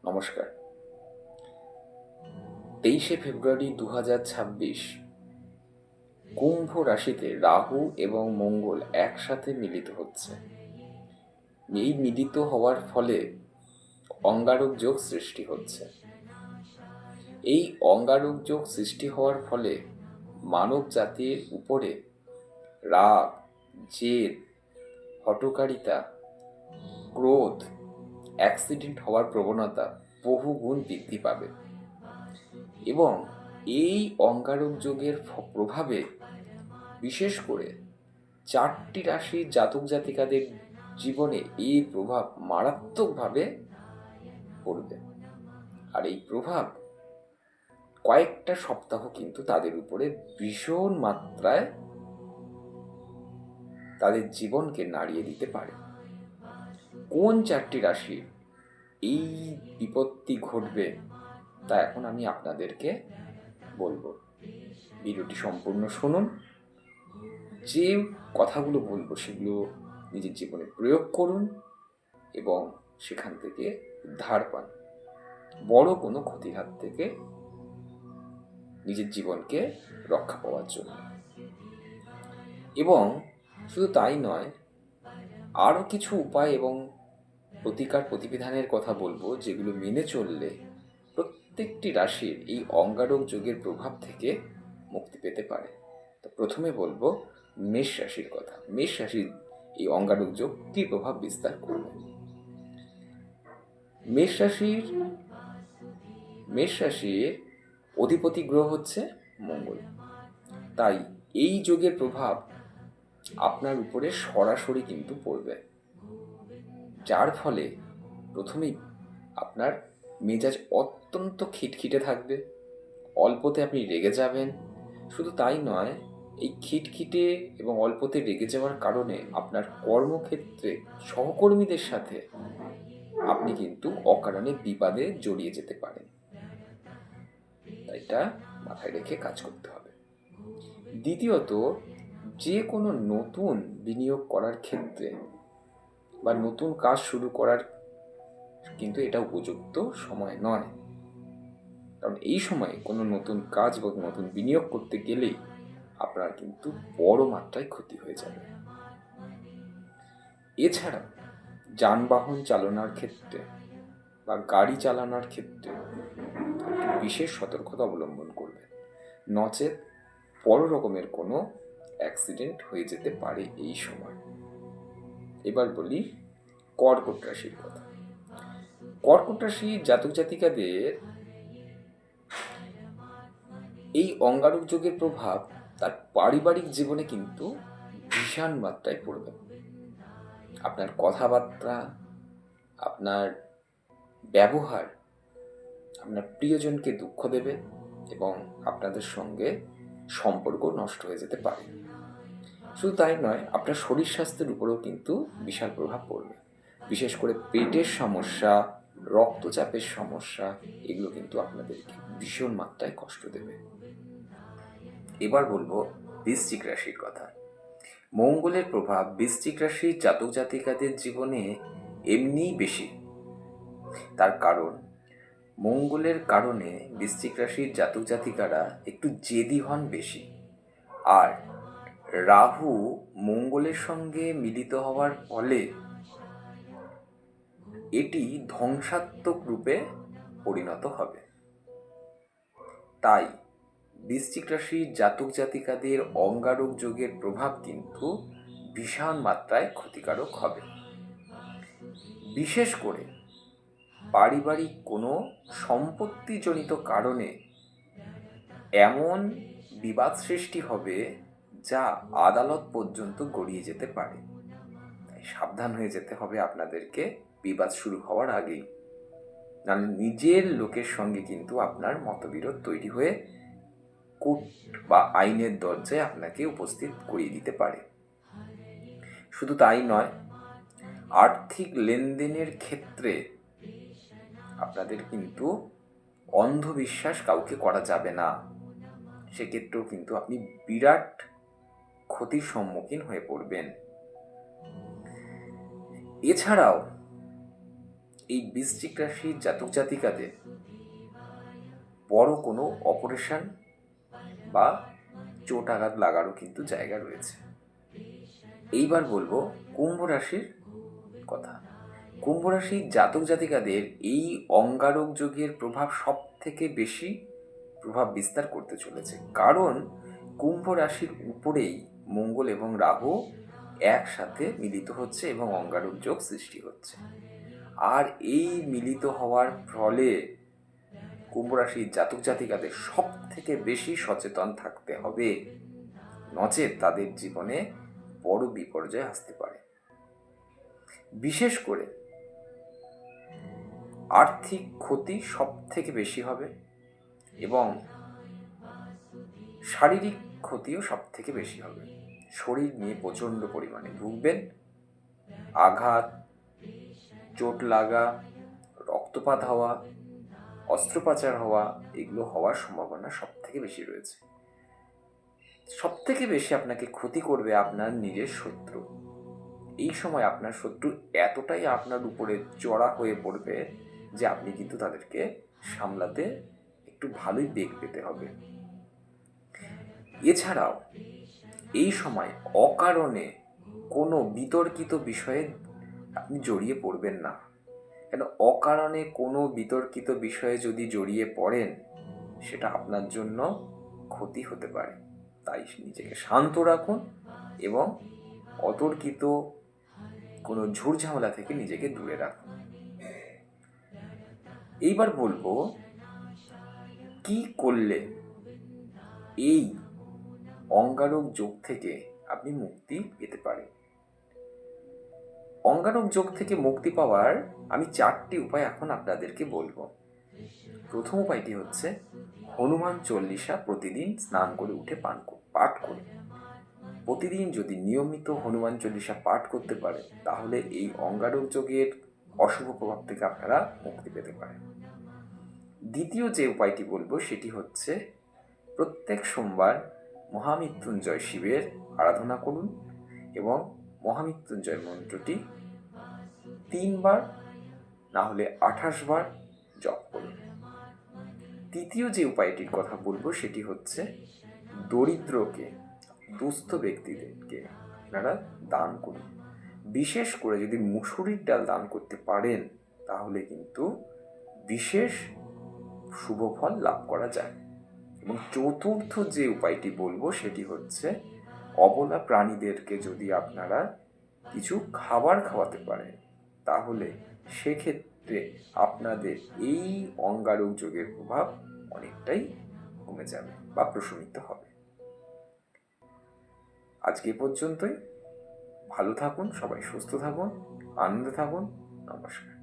নমস্কার। 23শে ফেব্রুয়ারি 2026 কুম্ভ রাশিতে রাহু এবং মঙ্গল একসাথে মিলিত হচ্ছে। এই মিলিত হওয়ার ফলে অঙ্গারক যোগ সৃষ্টি হচ্ছে। এই অঙ্গারক যোগ সৃষ্টি হওয়ার ফলে মানব জাতির উপরে রাগ, জেদ, হঠকারিতা, ক্রোধ, অ্যাক্সিডেন্ট হওয়ার প্রবণতা বহুগুণ বৃদ্ধি পাবে এবং এই অঙ্গারক যোগের প্রভাবে বিশেষ করে 4টি রাশির জাতক জাতিকাদের জীবনে এই প্রভাব মারাত্মকভাবে পড়বে। আর এই প্রভাব কয়েকটা সপ্তাহ কিন্তু তাদের উপরে ভীষণ মাত্রায় তাদের জীবনকে নাড়িয়ে দিতে পারে। কোন 4টি রাশির এই বিপত্তি ঘটবে তা এখন আমি আপনাদেরকে বলবো। ভিডিওটি সম্পূর্ণ শুনুন। যে কথাগুলো বলবো সেগুলো নিজের জীবনে প্রয়োগ করুন এবং সেখান থেকে উদ্ধার পান। বড় কোনো ক্ষতির হাত থেকে নিজের জীবনকে রক্ষা পাওয়ার জন্য। এবং শুধু তাই নয়, আরও কিছু উপায় এবং প্রতিকার প্রতিবিধানের কথা বলবো যেগুলো মেনে চললে প্রত্যেকটি রাশির এই অঙ্গারক যোগের প্রভাব থেকে মুক্তি পেতে পারে। তো প্রথমে বলবো মেষ রাশির কথা। মেষ রাশির এই অঙ্গারক যোগ কী প্রভাব বিস্তার করবে। মেষ রাশির অধিপতি গ্রহ হচ্ছে মঙ্গল। তাই এই যোগের প্রভাব আপনার উপরে সরাসরি কিন্তু পড়বে, যার ফলে প্রথমেই আপনার মেজাজ অত্যন্ত খিটখিটে থাকবে। অল্পতে আপনি রেগে যাবেন। শুধু তাই নয়, এই খিটখিটে এবং অল্পতে রেগে যাওয়ার কারণে আপনার কর্মক্ষেত্রে সহকর্মীদের সাথে আপনি কিন্তু অকারণে বিবাদে জড়িয়ে যেতে পারেন। এটা মাথায় রেখে কাজ করতে হবে। দ্বিতীয়ত, যে কোনো নতুন বিনিয়োগ করার ক্ষেত্রে বা নতুন কাজ শুরু করার কিন্তু এটা উপযুক্ত সময় নয়। কারণ এই সময়ে কোনো নতুন কাজ বা নতুন বিনিয়োগ করতে গেলেই আপনার কিন্তু বড় মাত্রায় ক্ষতি হয়ে যাবে। এছাড়া যানবাহন চালানোর ক্ষেত্রে বা গাড়ি চালানোর ক্ষেত্রে বিশেষ সতর্কতা অবলম্বন করবে, নচেত বড় রকমের কোনো অ্যাক্সিডেন্ট হয়ে যেতে পারে এই সময়। এবার বলি কর্কট রাশির কথা। কর্কট রাশির জাতক জাতিকাদের এই অঙ্গারক যোগের প্রভাব তার পারিবারিক জীবনে কিন্তু ভীষণ মাত্রায় পড়বে। আপনার কথাবার্তা, আপনার ব্যবহার আপনার প্রিয়জনকে দুঃখ দেবে এবং আপনাদের সঙ্গে সম্পর্ক নষ্ট হয়ে যেতে পারে। শুধু তাই নয়, আপনার শরীর স্বাস্থ্যের উপরেও কিন্তু বিশাল প্রভাব পড়বে। বিশেষ করে পেটের সমস্যা, রক্তচাপের সমস্যা, এগুলো কিন্তু আপনাদেরকে ভীষণ মাত্রায় কষ্ট দেবে। এবার বলবো বৃশ্চিক রাশির কথা। মঙ্গলের প্রভাব বৃশ্চিক রাশির জাতক জাতিকাদের জীবনে এমনিই বেশি। তার কারণ মঙ্গলের কারণে বৃশ্চিক রাশির জাতক জাতিকারা একটু জেদি হন বেশি। আর রাহু মঙ্গলের সঙ্গে মিলিত হওয়ার ফলে এটি ধ্বংসাত্মক রূপে পরিণত হবে। তাই বৃশ্চিক রাশির জাতক জাতিকাদের অঙ্গারক যোগের প্রভাব কিন্তু ভীষণ মাত্রায় ক্ষতিকারক হবে। বিশেষ করে পারিবারিক কোনো সম্পত্তিজনিত কারণে এমন বিবাদ সৃষ্টি হবে যা আদালত পর্যন্ত গড়িয়ে যেতে পারে। তাই সাবধান হয়ে যেতে হবে আপনাদেরকে বিবাদ শুরু হওয়ার আগেই, নাহলে নিজের লোকের সঙ্গে কিন্তু আপনার মতবিরোধ তৈরি হয়ে কোর্ট বা আইনের দরজায় আপনাকে উপস্থিত করিয়ে দিতে পারে। শুধু তাই নয়, আর্থিক লেনদেনের ক্ষেত্রে আপনাদের কিন্তু অন্ধবিশ্বাস কাউকে করা যাবে না। সেক্ষেত্রেও কিন্তু আপনি বিরাট ক্ষতির সম্মুখীন হয়ে পড়বেন। এছাড়াও এই বৃশ্চিক রাশির জাতক জাতিকাদের বড় কোনো অপারেশন বা চোট আঘাত লাগারও কিন্তু জায়গা রয়েছে। এইবার বলবো কুম্ভ রাশির কথা। কুম্ভ রাশির জাতক জাতিকাদের এই অঙ্গারক যোগের প্রভাব সব থেকে বেশি প্রভাব বিস্তার করতে চলেছে, কারণ কুম্ভ রাশির উপরেই মঙ্গল এবং রাহু একসাথে মিলিত হচ্ছে এবং অঙ্গারক যোগ সৃষ্টি হচ্ছে। আর এই মিলিত হওয়ার ফলে কুম্ভ রাশির জাতক জাতিকাদের সব থেকে বেশি সচেতন থাকতে হবে, নচেত তাদের জীবনে বড় বিপর্যয় আসতে পারে। বিশেষ করে আর্থিক ক্ষতি সব থেকে বেশি হবে এবং শারীরিক ক্ষতিও সব থেকে বেশি হবে। শরীর নিয়ে প্রচণ্ড পরিমাণে ভুগবেন। আঘাত, চোট লাগা, রক্তপাত হওয়া, অস্ত্রোপচার হওয়া, এগুলো হওয়ার সম্ভাবনা সব থেকে বেশি রয়েছে। সব থেকে বেশি আপনাকে ক্ষতি করবে আপনার নিজের শত্রু। এই সময় আপনার শত্রু এতটাই আপনার উপরে চড়া হয়ে পড়বে যে আপনি কিন্তু তাদেরকে সামলাতে একটু ভালোই বেগ পেতে হবে। এছাড়াও এই সময় অকারণে কোনো বিতর্কিত বিষয়ে আপনি জড়িয়ে পড়বেন না, কেন অকারণে কোনো বিতর্কিত বিষয়ে যদি জড়িয়ে পড়েন সেটা আপনার জন্য ক্ষতি হতে পারে। তাই নিজেকে শান্ত রাখুন এবং অতর্কিত কোনো ঝুটঝামেলা থেকে নিজেকে দূরে রাখুন। এইবার বলবো কি করলে এই অঙ্গারক যোগ থেকে আপনি মুক্তি পেতে পারেন। অঙ্গারক যোগ থেকে মুক্তি পাওয়ার আমি 4টি উপায় এখন আপনাদেরকে বলবো। প্রথম উপায়টি হচ্ছে হনুমান চল্লিশা প্রতিদিন স্নান করে উঠে পাঠ করুন। প্রতিদিন যদি নিয়মিত হনুমান চল্লিশা পাঠ করতে পারেন তাহলে এই অঙ্গারক যোগের অশুভ প্রভাব থেকে আপনারা মুক্তি পেতে পারেন। দ্বিতীয় যে উপায়টি বলবো সেটি হচ্ছে প্রত্যেক সোমবার মহামৃত্যুঞ্জয় শিবের আরাধনা করুন এবং মহামৃত্যুঞ্জয় মন্ত্রটি 3 বার না হলে 28 বার জপ করুন। তৃতীয় যে উপায়টির কথা বলবো সেটি হচ্ছে দরিদ্রকে, দুস্থ ব্যক্তিদেরকে আপনারা দান করুন। বিশেষ করে যদি মুসুরির ডাল দান করতে পারেন তাহলে কিন্তু বিশেষ শুভ ফল লাভ করা যায়। এবং চতুর্থ যে উপায়টি বলবো সেটি হচ্ছে অবলা প্রাণীদেরকে যদি আপনারা কিছু খাবার খাওয়াতে পারেন তাহলে সেক্ষেত্রে আপনাদের এই অঙ্গারক যোগের প্রভাব অনেকটাই কমে যাবে বা প্রশমিত হবে। আজকে পর্যন্তই। ভালো থাকুন, সবাই সুস্থ থাকুন, আনন্দে থাকুন। নমস্কার।